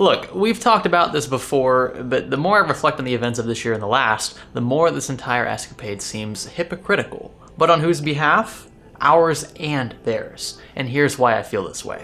Look, we've talked about this before, but the more I reflect on the events of this year and the last, the more this entire escapade seems hypocritical. But on whose behalf? Ours and theirs. And here's why I feel this way.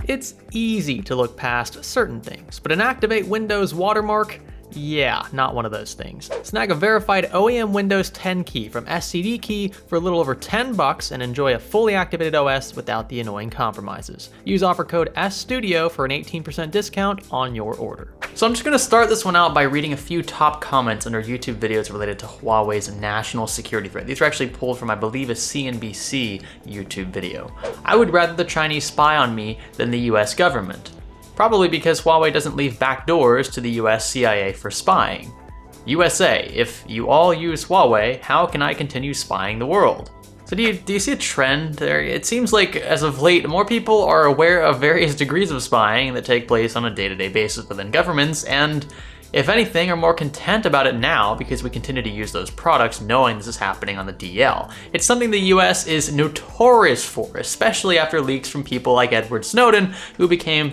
It's easy to look past certain things, but an Activate Windows watermark? Yeah, not one of those things. Snag a verified OEM Windows 10 key from SCD Key for a little over $10 and enjoy a fully activated OS without the annoying compromises. Use offer code SStudio for an 18% discount on your order. So I'm just gonna start this one out by reading a few top comments under YouTube videos related to Huawei's national security threat. These are actually pulled from, I believe, a CNBC YouTube video. I would rather the Chinese spy on me than the US government. Probably because Huawei doesn't leave back doors to the US CIA for spying. USA, if you all use Huawei, how can I continue spying the world? So do you see a trend there? It seems like as of late, more people are aware of various degrees of spying that take place on a day-to-day basis within governments, and if anything, are more content about it now because we continue to use those products knowing this is happening on the DL. It's something the US is notorious for, especially after leaks from people like Edward Snowden, who became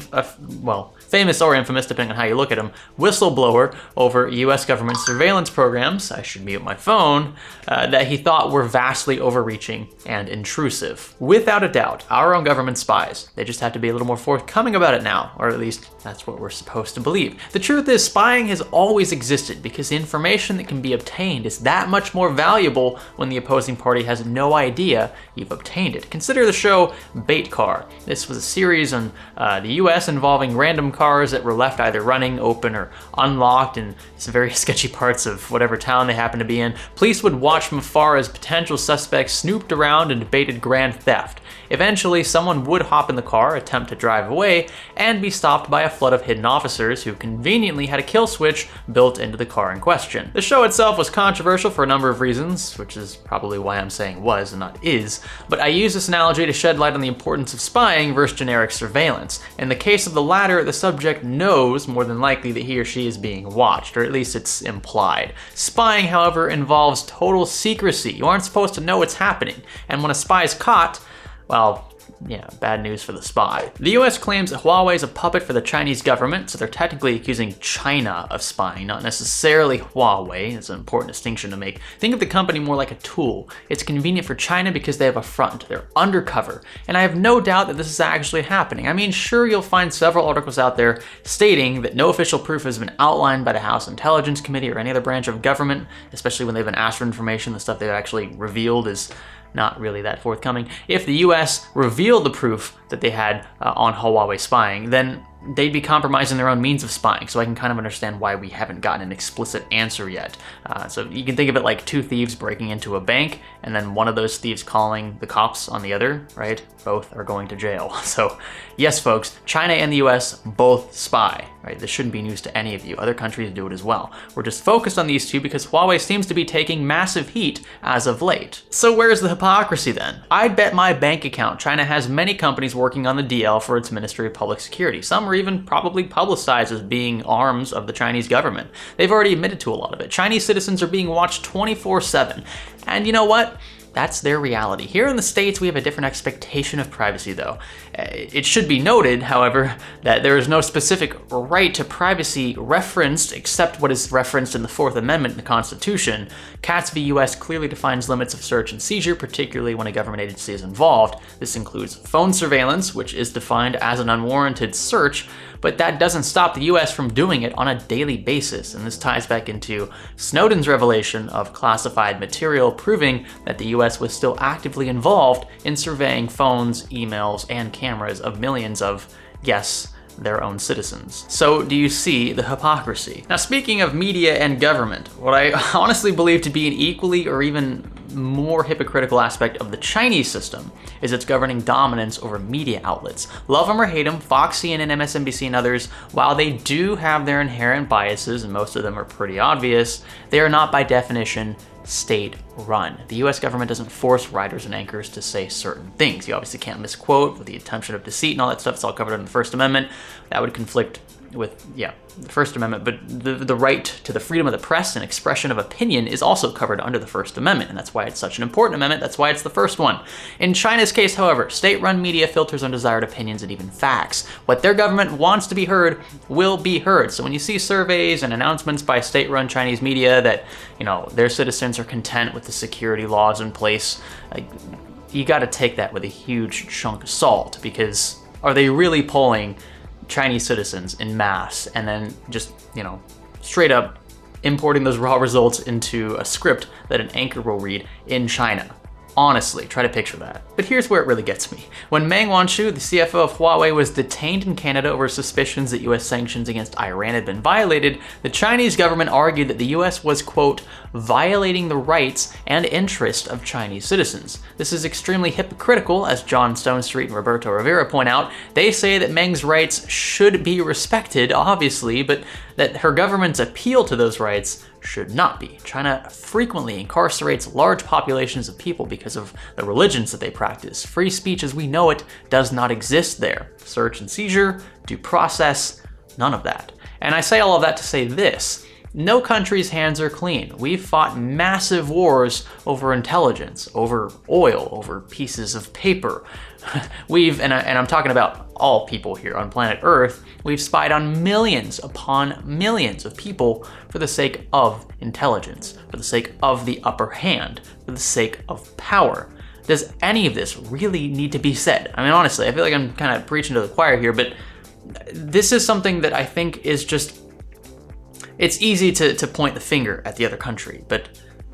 famous or infamous, depending on how you look at him, whistleblower over US government surveillance programs, I should mute my phone, that he thought were vastly overreaching and intrusive. Without a doubt, our own government spies. They just have to be a little more forthcoming about it now, or at least that's what we're supposed to believe. The truth is, spying has always existed because the information that can be obtained is that much more valuable when the opposing party has no idea you've obtained it. Consider the show Bait Car. This was a series on the US involving random cars that were left either running, open, or unlocked in some very sketchy parts of whatever town they happened to be in. Police would watch from afar as potential suspects snooped around and debated grand theft. Eventually, someone would hop in the car, attempt to drive away, and be stopped by a flood of hidden officers who conveniently had a kill switch built into the car in question. The show itself was controversial for a number of reasons, which is probably why I'm saying was and not is, but I use this analogy to shed light on the importance of spying versus generic surveillance. In the case of the latter, the subject knows more than likely that he or she is being watched, or at least it's implied. Spying, however, involves total secrecy. You aren't supposed to know what's happening, and when a spy is caught, well, yeah, bad news for the spy. The US claims that Huawei is a puppet for the Chinese government, so they're technically accusing China of spying, not necessarily Huawei. It's an important distinction to make. Think of the company more like a tool. It's convenient for China because they have a front. They're undercover. And I have no doubt that this is actually happening. I mean, sure, you'll find several articles out there stating that no official proof has been outlined by the House Intelligence Committee or any other branch of government, especially when they've been asked for information. The stuff they've actually revealed is not really that forthcoming. If the US revealed the proof that they had on Huawei spying, then they'd be compromising their own means of spying, so I can kind of understand why we haven't gotten an explicit answer yet. So you can think of it like two thieves breaking into a bank, and then one of those thieves calling the cops on the other, right? Both are going to jail. So yes, folks, China and the US both spy, right? This shouldn't be news to any of you. Other countries do it as well. We're just focused on these two because Huawei seems to be taking massive heat as of late. So where's the hypocrisy then? I'd bet my bank account China has many companies working on the DL for its Ministry of Public Security. Some are even probably publicized as being arms of the Chinese government. They've already admitted to a lot of it. Chinese citizens are being watched 24/7. And you know what? That's their reality. Here in the States, we have a different expectation of privacy, though. It should be noted, however, that there is no specific right to privacy referenced except what is referenced in the Fourth Amendment in the Constitution. Katz v. US clearly defines limits of search and seizure, particularly when a government agency is involved. This includes phone surveillance, which is defined as an unwarranted search, but that doesn't stop the US from doing it on a daily basis. And this ties back into Snowden's revelation of classified material proving that the US was still actively involved in surveying phones, emails, and cameras of millions of, yes, their own citizens. So do you see the hypocrisy? Now, speaking of media and government, what I honestly believe to be an equally or even more hypocritical aspect of the Chinese system is its governing dominance over media outlets. Love them or hate them, Fox, CNN, MSNBC, and others, while they do have their inherent biases, and most of them are pretty obvious, they are not by definition state-run. The US government doesn't force writers and anchors to say certain things. You obviously can't misquote with the intention of deceit and all that stuff. It's all covered in the First Amendment. That would conflict the First Amendment, but the right to the freedom of the press and expression of opinion is also covered under the First Amendment, and that's why it's such an important amendment. That's why it's the first one. In China's case, however, state-run media filters undesired opinions and even facts. What their government wants to be heard will be heard. So when you see surveys and announcements by state-run Chinese media that, their citizens are content with the security laws in place, you got to take that with a huge chunk of salt, because are they really polling Chinese citizens in mass and then just, straight up importing those raw results into a script that an anchor will read in China? Honestly, try to picture that. But here's where it really gets me. When Meng Wanzhou, the CFO of Huawei, was detained in Canada over suspicions that US sanctions against Iran had been violated, the Chinese government argued that the US was, quote, violating the rights and interest of Chinese citizens. This is extremely hypocritical, as John Stonestreet and Roberto Rivera point out. They say that Meng's rights should be respected, obviously, but that her government's appeal to those rights should not be. China frequently incarcerates large populations of people because of the religions that they practice. Free speech as we know it does not exist there. Search and seizure, due process, none of that. And I say all of that to say this: no country's hands are clean. We've fought massive wars over intelligence, over oil, over pieces of paper. And I'm talking about all people here on planet Earth, we've spied on millions upon millions of people for the sake of intelligence, for the sake of the upper hand, for the sake of power. Does any of this really need to be said? I mean, honestly, I feel like I'm kind of preaching to the choir here, but this is something that I think is just, it's easy to point the finger at the other country, but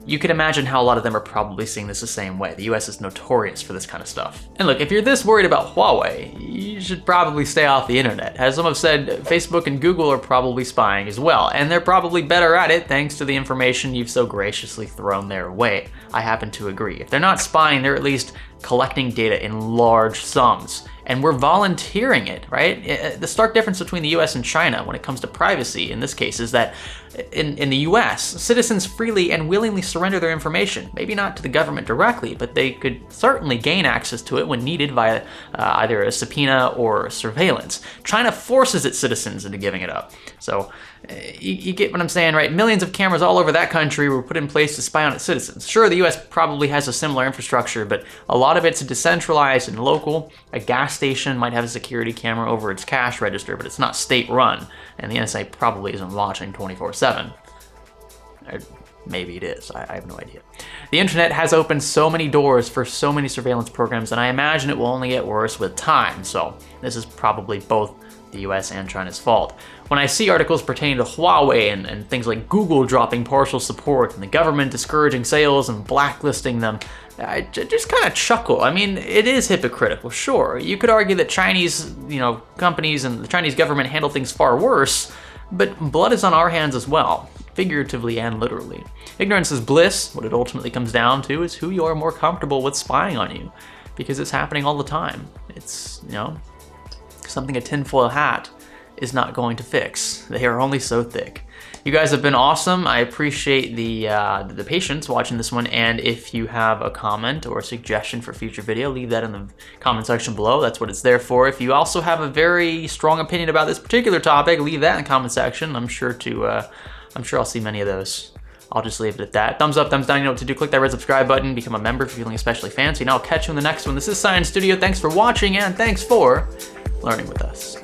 you can imagine how a lot of them are probably seeing this the same way. The US is notorious for this kind of stuff. And look, if you're this worried about Huawei, you should probably stay off the internet. As some have said, Facebook and Google are probably spying as well, and they're probably better at it thanks to the information you've so graciously thrown their way. I happen to agree. If they're not spying, they're at least collecting data in large sums. And we're volunteering it, right? The stark difference between the US and China when it comes to privacy in this case is that in the US, citizens freely and willingly surrender their information. Maybe not to the government directly, but they could certainly gain access to it when needed via either a subpoena or surveillance. China forces its citizens into giving it up. So you get what I'm saying, right? Millions of cameras all over that country were put in place to spy on its citizens. Sure, the US probably has a similar infrastructure, but a lot of it's decentralized and local. A gas station might have a security camera over its cash register, but it's not state-run, and the NSA probably isn't watching 24/7. Or maybe it is, I have no idea. The internet has opened so many doors for so many surveillance programs, and I imagine it will only get worse with time, so this is probably both the US and China's fault. When I see articles pertaining to Huawei and things like Google dropping partial support and the government discouraging sales and blacklisting them, I just kind of chuckle. I mean, it is hypocritical, sure. You could argue that Chinese, companies and the Chinese government handle things far worse, but blood is on our hands as well, figuratively and literally. Ignorance is bliss. What it ultimately comes down to is who you are more comfortable with spying on you, because it's happening all the time. It's, something a tinfoil hat is not going to fix. They are only so thick. You guys have been awesome. I appreciate the patience watching this one, and if you have a comment or a suggestion for future video, leave that in the comment section below. That's what it's there for. If you also have a very strong opinion about this particular topic, leave that in the comment section. I'm sure I'll see many of those. I'll just leave it at that. Thumbs up, thumbs down, you know what to do. Click that red subscribe button, become a member if you're feeling especially fancy, and I'll catch you in the next one. This is Science Studio. Thanks for watching, and thanks for learning with us.